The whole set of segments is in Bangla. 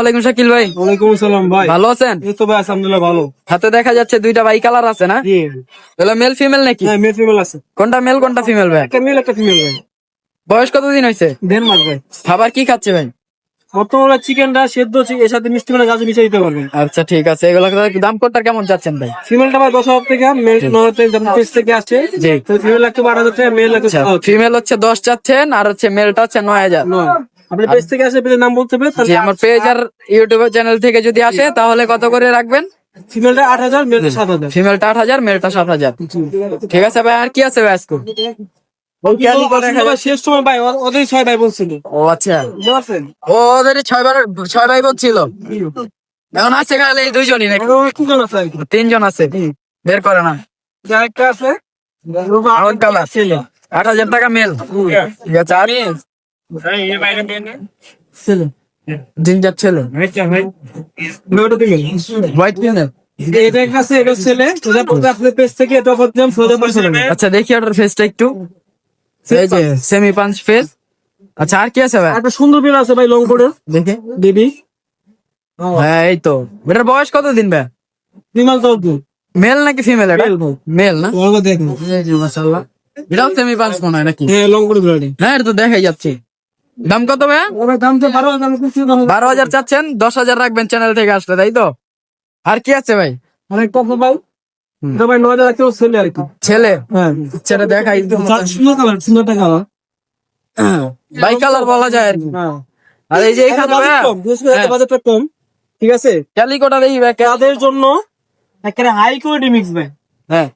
আলাইকুম শাকিল ভাই। ওয়ালাইকুম আসসালাম ভাই। ভালো আছেন? এই তো ভাই আলহামদুলিল্লাহ ভালো। হাতে দেখা যাচ্ছে দুইটা বাই কালার আছে না? জি। এগুলো মেল ফিমেল নাকি? হ্যাঁ মেল ফিমেল আছে। কোনটা মেল কোনটা ফিমেল ভাই? একটা মেল একটা ফিমেল ভাই। বয়স কতদিন হয়েছে? 1.5 মাস ভাই। খাবার কি খাচ্ছে ভাই? বর্তমানে চিকেনটা সেদ্ধ এর সাথে মিষ্টি মানে গাছে মিশিয়ে দিতে পারবেন। আচ্ছা ঠিক আছে, এগুলো দাম কোনটা কেমন যাচ্ছেন ভাই? ফিমেলটা ভাই 10,000 টাকা, মেল 9,000 টাকা, যেমন পিস থেকে আসছে। জি। তো ফিমেল একটু 12,000 টাকা, মেল একটু 7,000 টাকা। ফিমেল হচ্ছে 10 চাচ্ছেন আর হচ্ছে মেলটা হচ্ছে 9,000। নয়। আপনি পেজ থেকে আসে পেজের নাম বলতে হবে। জি, আমার পেজ আর ইউটিউব চ্যানেল থেকে যদি আসে তাহলে কত করে রাখবেন? ফিমেলটা 8,000, মেলটা 7,000। ফিমেলটা 8,000, মেলটা 7,000। ঠিক আছে ভাই, আর কি আছে ভাই আজকে? শেষ সময় ভাই ওদের 6 ভাই বলছিল। ও আচ্ছা, বুঝতে পারছেন? ও ওদের 6 ভাই বোন ছিল। এখন আছে খালি এই দুইজনই নাকি? তিনজন আছে আর কি। 3 জন আছে। বের করে না। আরেকটা আছে আউট কালার ছেলে। 8,000 টাকা মেল। ঠিক আছে, আর ছেলে। জিঞ্জার ছেলে, মেয়েটা থেকে। White female. এটা কাছে এটা ছেলে, ওটা পড়বে আপনার পেজ থেকে, এটা অফার দাম 14,000 টাকা। আচ্ছা দেখি ওটার ফেসটা একটু। এই যে সেমি পাঁচ ফেস। আচ্ছা আর কি আছে ভাই? একটা সুন্দর বিল আছে ভাই, লং কোটের দেখে। বেবি। হ্যাঁ এই তো। এটার বয়স কত দিন ভাই? 2 মাস দশ দিন। মেল নাকি ফিমেল? এটা Male ভাই। মেল না? ওগুলো দেখুন। এই যে মাশাআল্লাহ। এটাও সেমি পাঁচ মনে হয় নাকি? হ্যাঁ লং কোটের বিড়ালি। হ্যাঁ এটা তো দেখাই যাচ্ছে। দাম কত ভাই? ওর দাম তো 12,000 কিছু দাম। 12,000 চাচ্ছেন, 10,000 রাখবেন চ্যানেল থেকে আসলে, তাই তো? আর কি আছে ভাই? অনেক কম ভাই। এটা ভাই 9,000 টাকা ছেলে আর কি। ছেলে? হ্যাঁ। ছেলে দেখাই। সুন্দর কালার, সুন্দর টাকা। বাই কালার বলা যায় আর কি। হ্যাঁ। আর এই যে এখানে ভাই কম, বাজেটটা কম। ঠিক আছে? ক্যালিকোটা দেখি ভাই। তাদের জন্য একেবারে হাই কোয়ালিটি মিক্স ভাই। হ্যাঁ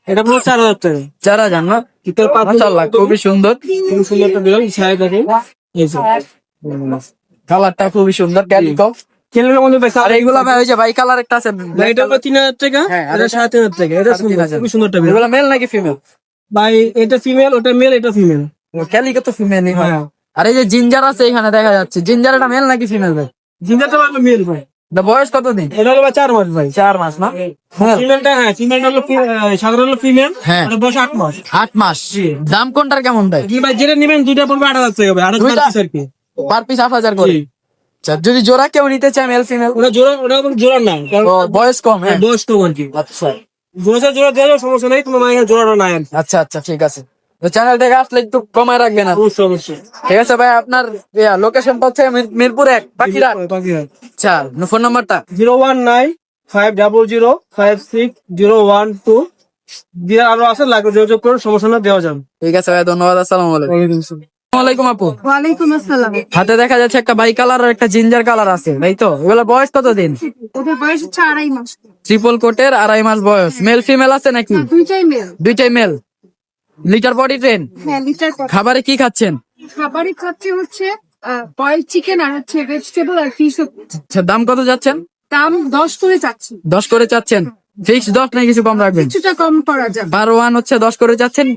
এটা পুরো 4,000 টাকা। 4,000 না? ভিতর পাতা মাশাআল্লাহ খুবই সুন্দর। খুব সুন্দর একটা বিড়াল, ছায়া দেখে। এই যে কালারটা খুবই সুন্দর ক্যালিকো। কেলের মধ্যে ভাই আর এইগুলা ভাই ওই যে বাই কালার একটা আছে। এটা হলো 3,000 টাকা, হ্যাঁ, আর এটা 3,500 টাকা। এটা সুন্দর, 3,500 খুবই সুন্দর একটা বিড়াল। এগুলা মেল নাকি ফিমেল? ভাই এটা ফিমেল, ওটা মেল, এটা ফিমেল। ক্যালিকো তো ফিমেলই হয়। হ্যাঁ। আর এই যে জিঞ্জার আছে এখানে দেখা যাচ্ছে, জিঞ্জার এটা মেল নাকি ফিমেল ভাই? জিঞ্জারটা ভালো মেল ভাই। এটা বয়স কত দিন? এটা হলো ভাই 4 মাস ভাই। 4 মাস না? ফিমেলটা হ্যাঁ, ফিমেলটা হলো সাধারণ হলো ফিমেল। হ্যাঁ। এটা বয়স 8 মাস। 8 মাস। দাম কোনটার কেমন ভাই? জি ভাই, যেটা নেবেন দুইটা পড়বে 8,000 টাকা হবে। 8,000 দুইটা? পিস আর কি। পার পিস 8,000 করে। জি। আচ্ছা যদি জোড়া কেউ নিতে চায় মেল ফিমেল? ওটা জোড়া, ওটা আবার জোড়া না, কারণ বয়স কম। হ্যাঁ বয়স কম আর কি। আচ্ছা জোড়া দেওয়া যাবে, সমস্যা নাই, তোমার মায়ের জোড়াটা নাই আর কি। আচ্ছা আচ্ছা ঠিক আছে। তো চ্যানেল থেকে আসলে একটু কমায় রাখবেন আর। অবশ্যই অবশ্যই। ঠিক আছে ভাই, আপনার লোকেশনটা হচ্ছে মিরপুর 1 পাখিরাট। আচ্ছা ফোন নাম্বারটা? 01950056012 দিয়ে আরো আছে, লাগবে যোগাযোগ করুন, সমস্যা না, দেওয়া যাবে। ঠিক আছে ভাই, ধন্যবাদ। আসসালামু আলাইকুম। আসসালামু আলাইকুম আপু। ওয়ালাইকুম আসসালাম। হাতে দেখা যাচ্ছে একটা বাই কালার আর একটা জিঞ্জার কালার আছে, তাই তো? এগুলো বয়স কত দিন? ওদের বয়স হচ্ছে 2.5 মাস। ট্রিপল কোটের 2.5 মাস বয়স। মেল ফিমেল আছে নাকি? না, দুইটাই মেল। দুইটাই মেল। Litre body train. হ্যাঁ, লিটার পর। খাবারে কি খাচ্ছেন? খাবারই খাচ্ছে হচ্ছে বয়েল চিকেন আর হচ্ছে ভেজিটেবল আর ফিশ। আচ্ছা দাম কত যাচ্ছেন? দাম 10 করে চাচ্ছি। 10 করে চাচ্ছেন? ফিক্স 10 নাকি কিছু কম রাখবেন? কিছুটা কম করা যাবে। 12 হচ্ছে 10 করে যাচ্ছেন,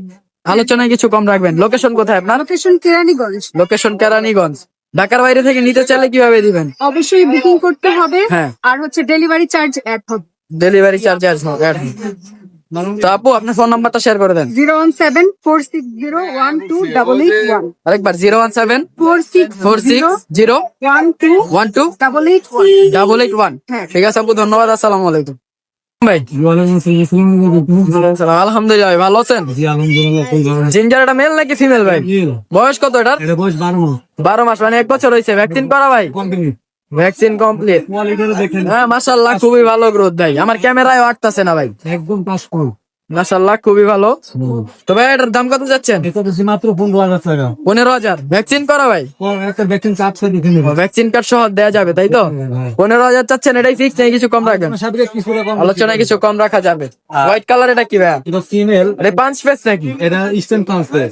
আলোচনায় কিছু কম রাখবেন। লোকেশন কোথায় আপনার? লোকেশন কেরানীগঞ্জ। লোকেশন কেরানীগঞ্জ। ঢাকার বাইরে থেকে নিতে চাইলে কিভাবে দিবেন? অবশ্যই বুকিং করতে হবে। হ্যাঁ। আর হচ্ছে ডেলিভারি চার্জ অ্যাড হবে। ডেলিভারি চার্জ আসবে। তো আপু আপনার ফোন নাম্বারটা শেয়ার করে দেন। 01746012881। আরেকবার 017 46012881। 46012881। হ্যাঁ। ঠিক আছে আপু, ধন্যবাদ। আসসালামু আলাইকুম ভাই। আলহামদুলিল্লাহ ভাই, ভালো আছেন? জিঞ্জার এটা মেল নাকি ফিমেল ভাই? বয়স কত এটার? 12 মাস মানে 1 বছর হয়েছে। ভ্যাকসিন করা ভাই? Vaccine complete. হ্যাঁ মাশাআল্লাহ খুবই ভালো গ্রোথ ভাই, আমার ক্যামেরায় আটতাছে না ভাই। একদম পাসপোর্ট। মাশাআল্লাহ খুবই ভালো। তো ভাই এটার দাম কত যাচ্ছেন? এটা তো মাত্র 15,000 টাকা। 15,000। ভ্যাকসিন করা ভাই? একটা ভ্যাকসিন কার্ড সহ দিতে নেবে। ভ্যাকসিন কার্ড সহ দেওয়া যাবে, তাই তো? 15,000 চাচ্ছেন, এটাই ফিক্স নাকি কিছু কম রাখবেন? সাথে কিছু রকম আলোচনায় কিছু কম রাখা যাবে। হোয়াইট কালার এটা কি ভাই? এটা ফিমেল। এটা পাঁচ ফেস নাকি? এটা ইস্টার্ন পাঁচফেস।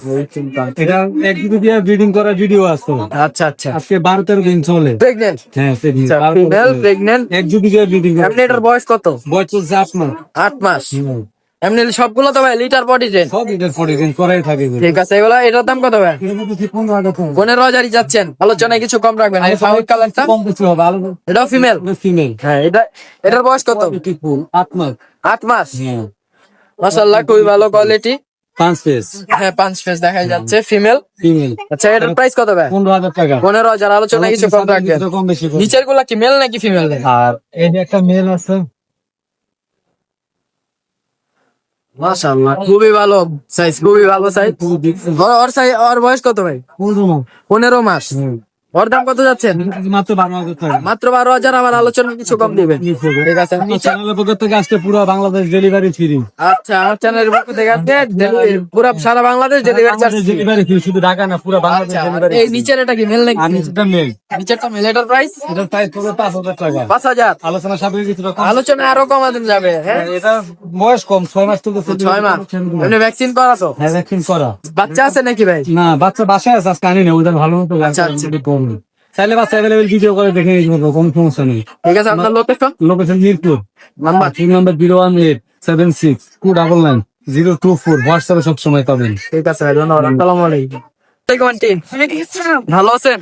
এটা এক দুটো দিয়ে ব্রিডিং করার ভিডিও আছে। আচ্ছা আচ্ছা। আজকে 12-13 দিন চলে। প্রেগন্যান্ট? হ্যাঁ ফিমেল প্রেগন্যান্ট। এক দুটো দিয়ে ব্রিডিং করে। এমনি এটার বয়স কত? বয়স হচ্ছে 8 মাস। 8 মাস। এমনি সবগুলো তো ভাই লিটার বডি ট্রেন? সব এটা 40 দিন করাই থাকে। ঠিক আছে, এগুলা এটার দাম কত ভাই? 15,000 টাকা। 15,000 যাচ্ছেন, আলোচনায় কিছু কম রাখবেন। আর হোয়াইট কালারটা? কম কিছু হবে আলো। এটাও ফিমেল? ফিমেল। হ্যাঁ এটার বয়স কত? 8 মাস। 8 মাস। হ্যাঁ। মাশাআল্লাহ খুবই ভালো কোয়ালিটি। 5 পিস হ্যাঁ 5 ফেস দেখা যাচ্ছে ফিমেল। ফিমেল, আচ্ছা এটার প্রাইস কত ভাই? 15,000 টাকা। 15,000, আলোচনা কিছু কম রাখবেন। কম বেশি করে। নিচের গুলা কি মেল নাকি ফিমেল? আর এই যে একটা মেল আছে, মাশাআল্লাহ খুবই ভালো সাইজ, খুবই ভালো সাইজ। ওর সাইজ, ওর বয়স কত ভাই? 15 মাস। ওর দাম কত যাচ্ছেন? মাত্র 12,000 টাকা। মাত্র 12,000, আবার আলোচনা কিছু কম দিবেন। ঠিক আছে। আমার চ্যানেলের পক্ষ থেকে আজকে পুরো বাংলাদেশ ডেলিভারি ফ্রি। আচ্ছা আমার চ্যানেলের পক্ষ থেকে আজকে পুরো সারা Bangladesh delivery charge. Delivery free, শুধু ঢাকা না, পুরো বাংলাদেশ আচ্ছা ডেলিভারি। এই নিচের এটা কি মেল নাকি? আর নিচেটা মেল, নিচেরটা মেল, এটার প্রাইস এটার প্রাইস পড়বে 5,000 টাকা। 5,000। আলোচনা সাপেক্ষে কিছু রকম। আলোচনা আরো কমানো যাবে। হ্যাঁ এটা বয়স কম, 6 মাস চলতে 6 মাস। এমনি ভ্যাকসিন করা তো? হ্যাঁ, ভ্যাকসিন করা। বাচ্চা আছে নাকি ভাই? না, বাচ্চা বাসায় আছে, আজকে আনি না, ওদের ভালো মতো আচ্ছা, আচ্ছা। কম। চাইলে বাচ্চা অ্যাভেলেবেল ভিডিও করে দেখে নিতে পারবো, কোনো সমস্যা নেই। ঠিক আছে, আপনার location location Mirpur, number? Phone number 01876299024। হোয়াটসঅ্যাপে সবসময় পাবেন। ঠিক আছে ভাই, ধন্যবাদ। আসসালামু আলাইকুম। ভালো আছেন?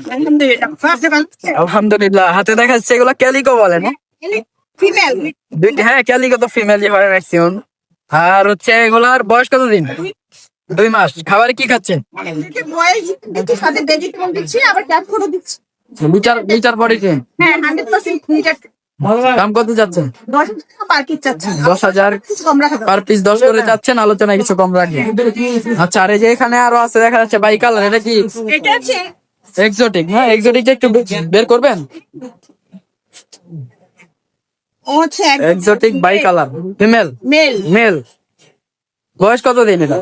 আলহামদুলিল্লাহ। হাতে দেখা যাচ্ছে এগুলো ক্যালিকো বলে না? ফিমেল দুইটা, হ্যাঁ ক্যালিকো তো ফিমেল যে হয় ম্যাক্সিমাম। আর হচ্ছে এগুলার বয়স কত দিন? 2 মাস। খাবারে কি খাচ্ছেন? বয়েল দিচ্ছি, সাথে ভেজিটেবল দিচ্ছি, আবার ক্যাপ করে দিচ্ছি। লিটার লিটার বডিতে হ্যাঁ 100% লিটার। দাম কত যাচ্ছেন? 10 টাকা পার কেজি চাচ্ছি। 10,000 কিছু কম রাখা যাবে। পার পিস 10 করে যাচ্ছেন, আলোচনায় কিছু কম রাখবেন। আচ্ছা আর এই যে এখানে আরো আছে দেখা যাচ্ছে বাই কালার, এটা কি এটা আছে এক্সোটিক? হ্যাঁ এক্সোটিকটা একটু বের করবেন। ও হচ্ছে exotic bi colour, female male. Male. বয়স কত দিন এটা?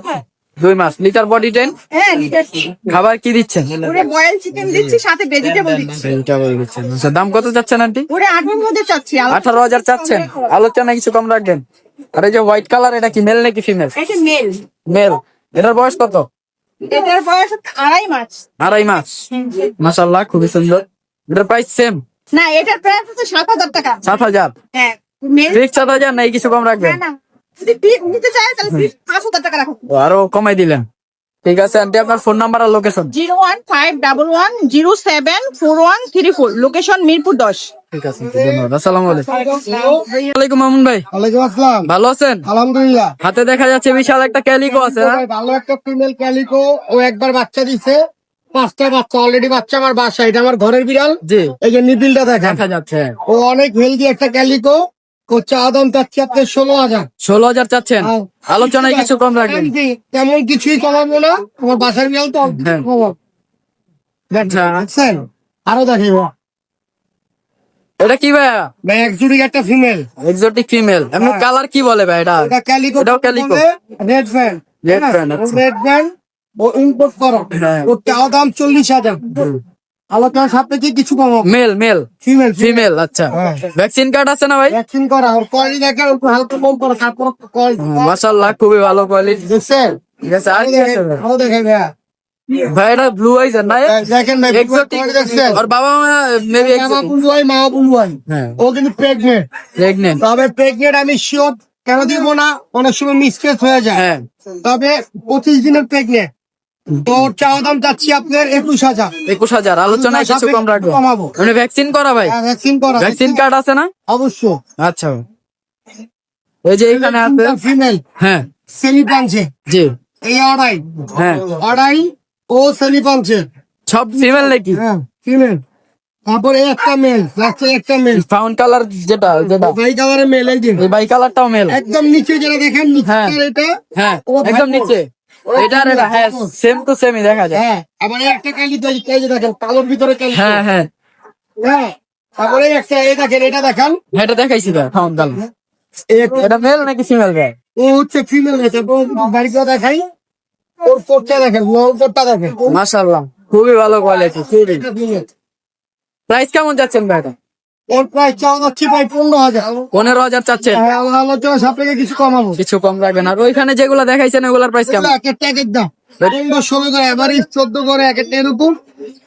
2 মাস। Litre body 10। হ্যাঁ লিটার। খাবার কি দিচ্ছেন? ওরে বয়েল চিকেন দিচ্ছি, সাথে ভেজিটেবল দিচ্ছি। আচ্ছা দাম কত চাচ্ছেন আন্টি? ওরে 8 মধ্যে চাচ্ছি। 18,000 চাচ্ছেন, আলোচনা কিছু কম রাখবেন। আর এই যে হোয়াইট কালার, এটা কি মেল নাকি ফিমেল? এটা মেল। মেল। এটার বয়স কত? এটার বয়স 2.5 মাস। 2.5 মাস। মাশাআল্লাহ খুবই সুন্দর। এটার প্রাইস সেম না, এটার প্রাইস হচ্ছে 7,000 টাকা। 7,000। হ্যাঁ মেল। ফিক্স 7,000 নাই, কিছু কম রাখবেন? না যদি পিস নিতে চায় তাহলে পিস 5,000 টাকা রাখো। আরো কমাই দিলেন। ঠিক আছে আন্টি, আপনার ফোন নাম্বার আর লোকেশন? 01511074134। লোকেশন মিরপুর 10। ঠিক আছে, ধন্যবাদ। আসসালামু আলাইকুম। ওয়ালাইকুম মামুন ভাই, ওয়ালাইকুম আসসালাম। ভালো আছেন? আলহামদুলিল্লাহ। হাতে দেখা যাচ্ছে বিশাল একটা ক্যালিকো আছে না? ভালো একটা ফিমেল ক্যালিকো, ও একবার বাচ্চা দিছে, 5টা বাচ্চা অলরেডি, বাচ্চা আমার বাসায়, এটা আমার ঘরের বিড়াল। জি এই যে নিপিলটা দেখেন, দেখা যাচ্ছে। ও অনেক হেলদি একটা ক্যালিকো। ও চা দাম চাচ্ছি আপনার 16,000। 16,000 চাচ্ছেন, আলোচনায় কিছু কম রাখবেন। তেমন কিছুই কমাবো না, আমার বাসার বিড়াল তো। হ্যাঁ। দেখছেন, আরো দেখিব। এটা কি ভাইয়া? ভাই একজুড়ি একটা ফিমেল, এক্সোটিক ফিমেল। এমনি কালার কি বলে ভাই এটা? এটা ক্যালিকো। এটাও calico. Red fan. Red fan, আচ্ছা। রেড ফ্যান ও ইম্পোর্ট করো। হ্যাঁ। ওর চা দাম 40,000। আলোচনা সাপেক্ষে কিছু কমাবো। Male male female female. আচ্ছা হ্যাঁ। ভ্যাকসিন কার্ড আছে না ভাই? ভ্যাকসিন করা, ওর কোয়ালিটি দেখেন, একটু হালকা কম করো, তারপর কোয়ালিটি মাশাআল্লাহ খুবই ভালো কোয়ালিটি। দেখছেন। ঠিক আছে আর কি আছে ভাই? ভালো দেখেন ভাইয়া। ভাই এটা ব্লু আইজ না? দেখেন ভাই, এক্সোটিক। কোয়ালিটি দেখছেন। আর বাবা মা মেবি বাবা এক্সোটিক। বুলুয়াই, মা বুলুয়াই। হ্যাঁ ও কিন্তু প্রেগনেন্ট। প্রেগন্যান্ট। তবে প্রেগনেন্ট আমি শিওর কেন দিব না, অনেক সময় মিসকেস হয়ে যায়। হ্যাঁ তবে 25 দিনের প্রেগনেন্ট। তো ওর চাওয়া দাম চাচ্ছি আপনার 21,000। 21,000, আলোচনায় কিছু কম রাখবো। কমাবো। মানে ভ্যাকসিন করা ভাই? ভ্যাকসিন করা। ভ্যাকসিন কার্ড আছে না? অবশ্যই। আচ্ছা এই যে এখানে আছে। ফিমেল হ্যাঁ সেমি পাঞ্চে, জি এই আড়াই হ্যাঁ আড়াই ও সেমি পাঞ্চে। সব ফিমেল নাকি? হ্যাঁ ফিমেল। তারপরে একটা মেল, লাস্টে একটা মেল। ফাউন্ড কালার যেটা যেটা ভাই কালারের মেল, এই যে এই বাই কালারটাও মেল। একদম নিচে যেটা দেখেন, হ্যাঁ। নিচে এটা। হ্যাঁ ও ভাই একদম বোন। নিচে। ওরা এটা আর কি এটা হ্যাঁ বোন? সেম টু সেমই দেখা যায়। হ্যাঁ, আবার এই একটা কালি তো এই যে দেখেন, কালোর ভিতরে কালি। হ্যাঁ হ্যাঁ হ্যাঁ, তারপরে এই একটা, এই দেখেন, এটা দেখেন। এটা দেখাইছি ভাই ফাউন্ড কালার। এক- এটা মেল নাকি ফিমেল ভাই? ও হচ্ছে ফিমেল, এটা বাড়িতে দেখাই। ওর কোটটা দেখেন, ওর কোটটা দেখেন। মাশাআল্লাহ খুবই ভালো কোয়ালিটি। খুবই। এটা female। প্রাইস কেমন যাচ্ছেন ভাই এটা? ওর প্রাইস চাওয়া যাচ্ছে ভাই 15,000। 15,000 চাচ্ছেন, হ্যাঁ, আমার আলোচনা সাপেক্ষে কিছু কমাবো। কিছু কম রাখবেন। আর ওইখানে যেগুলো দেখাইছেন ওগুলার প্রাইস কেমন? এগুলো এক একটা এক এক দাম। 15-16 করে, এভারেজ 14 করে, এক একটা এরকম।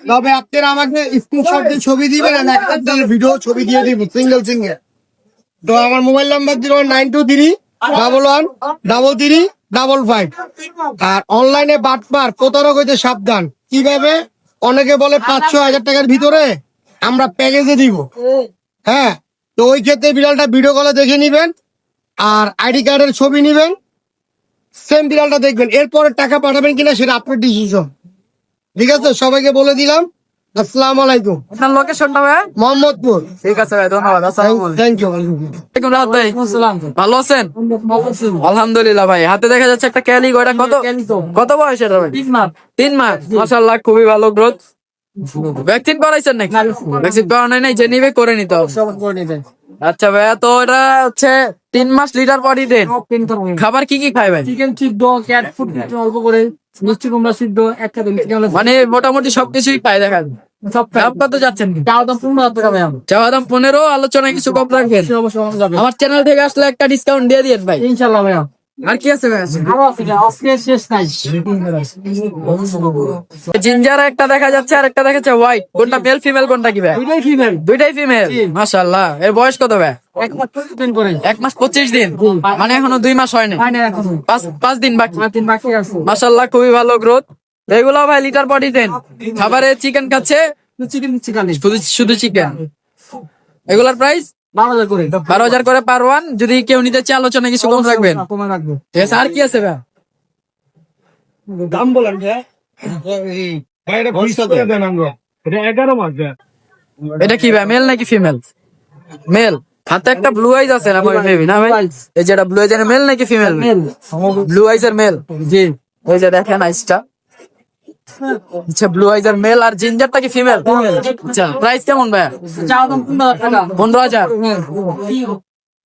তবে আপনারা আমাকে স্ক্রিনশট দিয়ে ছবি দিবেন, আর একটা ভিডিও ছবি দিয়ে দিব সিঙ্গেল সিঙ্গেল। তো আমার মোবাইল নাম্বার 09231113355। আর অনলাইনে বাটপার প্রতারক হইতে সাবধান। কিভাবে? অনেকে বলে 500-1000 টাকার ভিতরে আমরা প্যাকেজে দিব। হ্যাঁ, তো ওই ক্ষেত্রে বিড়ালটা ভিডিও কলে দেখে নিবেন, আর আইডি কার্ডের ছবি নিবেন, সেম বিড়ালটা দেখবেন, এরপরে টাকা পাঠাবেন কিনা সেটা আপনার ডিসিশন। ঠিক আছে, সবাইকে বলে দিলাম। আসসালামু আলাইকুম। আপনার লোকেশনটা ভাই? মোহাম্মদপুর। ঠিক আছে ভাই, ধন্যবাদ। আসসালামু আলাইকুম। Thank you. ওয়ালাইকুম রাহাত ভাই, ভালো আছেন? আলহামদুলিল্লাহ ভাই। হাতে দেখা যাচ্ছে একটা ক্যালি, ওটা কত কত বয়স এটা ভাই? 3 মাস। মাশাআল্লাহ, খুবই ভালো গ্রোথ। ভ্যাকসিন করাইছেন নাকি? ভ্যাকসিন করানো নাই, যে নিবে করে নিতে হবে। আচ্ছা ভাইয়া, তো এটা হচ্ছে 3 মাস লিটার পরই দেন। খাবার কি কি খায় ভাই? চিকেন সিদ্ধ, ক্যাট ফুড অল্প করে, মিষ্টি কুমড়া সিদ্ধ, একটা দিন মানে মোটামুটি সবকিছুই খায় দেখা যায়। সব দাম কত যাচ্ছেন? চাও দাম 15,000 টাকা ম্যাম। চাওয়া দাম 15, আলোচনায় কিছু কম রাখবেন। অবশ্যই যাবে আমার চ্যানেল থেকে আসলে একটা ডিসকাউন্ট দিয়ে দিয়েন ভাই। ইনশাল্লাহ ম্যাম। আর কি আছে ভাই? আরো আছে আজকে শেষ নাই। জিঞ্জার একটা দেখা যাচ্ছে, আর একটা দেখা যাচ্ছে হোয়াইট। কোনটা মেল ফিমেল কোনটা কি ভাই? দুইটাই ফিমেল। দুইটাই ফিমেল। মাশাআল্লাহ। এর বয়স কত ভাই? 1 মাস 25 দিন করে। 1 মাস 25 দিন, মানে এখনো 2 মাস হয়নি। হয় না এখনো। 5 দিন বাকি। 5 দিন বাকি আছে। মাশাআল্লাহ, খুবই ভালো গ্রোথ। এগুলো ভাই লিটার পরই দেন। খাবারে চিকেন খাচ্ছে, চিকেন চিকেন শুধু চিকেন। এগুলার প্রাইস 12,000 করে। 12,000 করে পার ওয়ান। যদি কেউ নিতে চায় আলোচনায় কিছু কম রাখবেন। কমে রাখবো। ঠিক আছে, আর কি আছে ভাই? দাম বলেন ভাই। এটা 11 মাস। এটা কি ভাই, মেল নাকি ফিমেল? মেল। হাতে একটা ব্লু আইজ আছে না ভাই, মেবি না ভাই? এই যেটা ব্লু আইজ এর মেল নাকি ফিমেল? মেল। ব্লু আইজ এর মেল। জি। এই যে দেখেন আইসটা। আচ্ছা, ব্লু আইজ এর মেল। আর জিঞ্জারটা কি ফিমেল? আচ্ছা, প্রাইস কেমন ভাই? চাও দাম 15,000 টাকা। 15,000।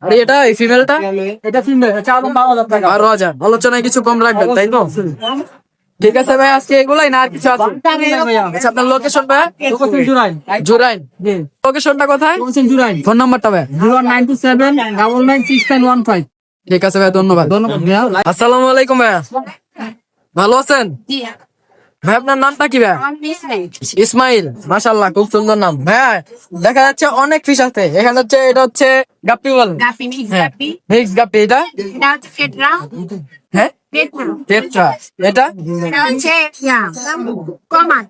আর এটা এই ফিমেলটা? এটা ফিমেল, চাও দাম 12,000 টাকা। 12,000। আলোচনায় কিছু কম রাখবেন, তাই তো? ঠিক আছে ভাই, আজকে এগুলাই না আর কিছু আছে? আচ্ছা, আপনার লোকেশন ভাই? লোকেশন জুরাইন। জুরাইন। জি। লোকেশনটা কোথায়? লোকেশন জুরাইন। ফোন নাম্বারটা ভাই? 09279961015। ঠিক আছে ভাই, ধন্যবাদ। আসসালামু আলাইকুম ভাই, ভালো আছেন? ভাই আপনার নামটা কি ভাই? ইসমাইল। মাশাআল্লাহ, খুব সুন্দর নাম ভাই। দেখা যাচ্ছে অনেক ফিশ আছে এখানে। হচ্ছে এটা হচ্ছে গাপ্পি বলেন? গাপি মিক্স হ্যাঁ, গাপি। মিক্স গাপ্পি। এটা এটা হচ্ছে ফেটরা। হ্যাঁ, ফেটরা। টেট্রা। এটা এটা হচ্ছে কমান।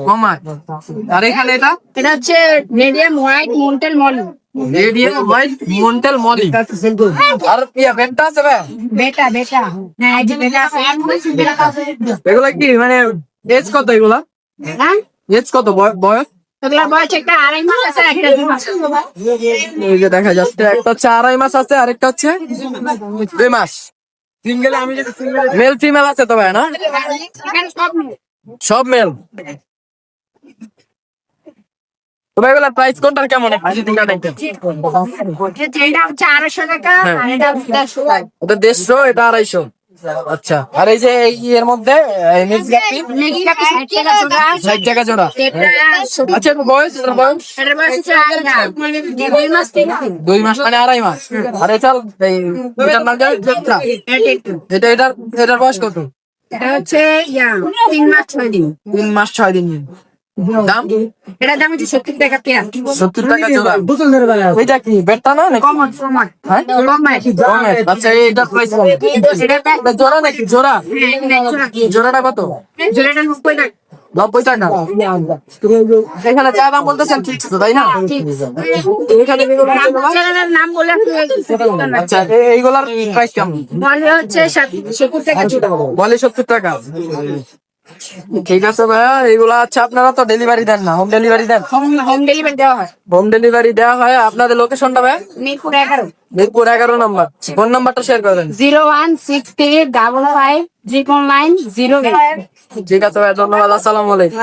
কমার। আর এখানে এটা এটা হচ্ছে মিডিয়াম হোয়াইট মন্টেল মলি। রেডিয়াম হোয়াইট মন্টেল মলি। আর বেনটা আছে ভাই? বেটা বেটা। হ্যাঁ, এই যে বেটা আছে। এগুলা কি মানে এজ কত এগুলা? হ্যাঁ, এজ কত, বয়স? এগুলোর বয়স একটা 2.5 মাস আছে, একটা 2 মাস আছে। এই যে দেখা যাচ্ছে একটা হচ্ছে 2.5 মাস আছে, আরেকটা হচ্ছে 2 মাস। মেল ফিমেল আছে তো ভাই না? এখানে সব মিলে। সব মেল। তো ভাই এগুলা প্রাইস কোনটার কেমন? এটা হচ্ছে 250 টাকা, হ্যাঁ। আর এটা হচ্ছে 150 টাকা। ওটা 150, এটা 250। আচ্ছা, আর এই যে এই এর মধ্যে মিক্স গাপি নেক্সট কাপি 60 টাকা জোড়া। 60 টাকা জোড়া। এটা আচ্ছা, এর বয়স? এটার বয়স এটার বয়স হচ্ছে 2 মাস 3 দিন। 2 মাস, মানে 2.5 মাস। আর এটা এই এটার নাম জানেন? টেট্রা। এটা একটু। এটার বয়স কত? এটা হচ্ছে 3 মাস 6 দিন। 3 মাস 6 দিন। দাম? এটার দাম হচ্ছে 70 টাকা পেয়ার। 70 টাকা জোড়া। বোতল ধরে বেড়ায়। ওইটা কি বেটটা না নাকি? Common common. হ্যাঁ? কমন। আচ্ছা, এটা প্রাইস কত? এটা জোড়া নাকি? জোড়া? জোড়াটা কত? জোড়াটা 90 টাকা। 90 টাকা। এখানে চা দাম বলতেছেন ঠিক তো, তাই না? এখানে যেগুলো আছে এগুলো? জোড়াটার নাম বলে আচ্ছা, এইগুলার প্রাইস কেমন? বলে হচ্ছে 70 টাকা জোড়া। বলে 70 টাকা। ঠিক আছে ভাইয়া, এইগুলা আচ্ছা, আপনারা তো ডেলিভারি দেন না, হোম ডেলিভারি দেন? হোম ডেলিভারি দেওয়া হয়। হোম ডেলিভারি দেওয়া হয়। আপনাদের লোকেশনটা ভাই? মিরপুর 11। মিরপুর 11 নম্বর। ফোন নাম্বারটা শেয়ার করে দেন। 01635539908। ঠিক আছে ভাই, ধন্যবাদ। আসসালামু আলাইকুম।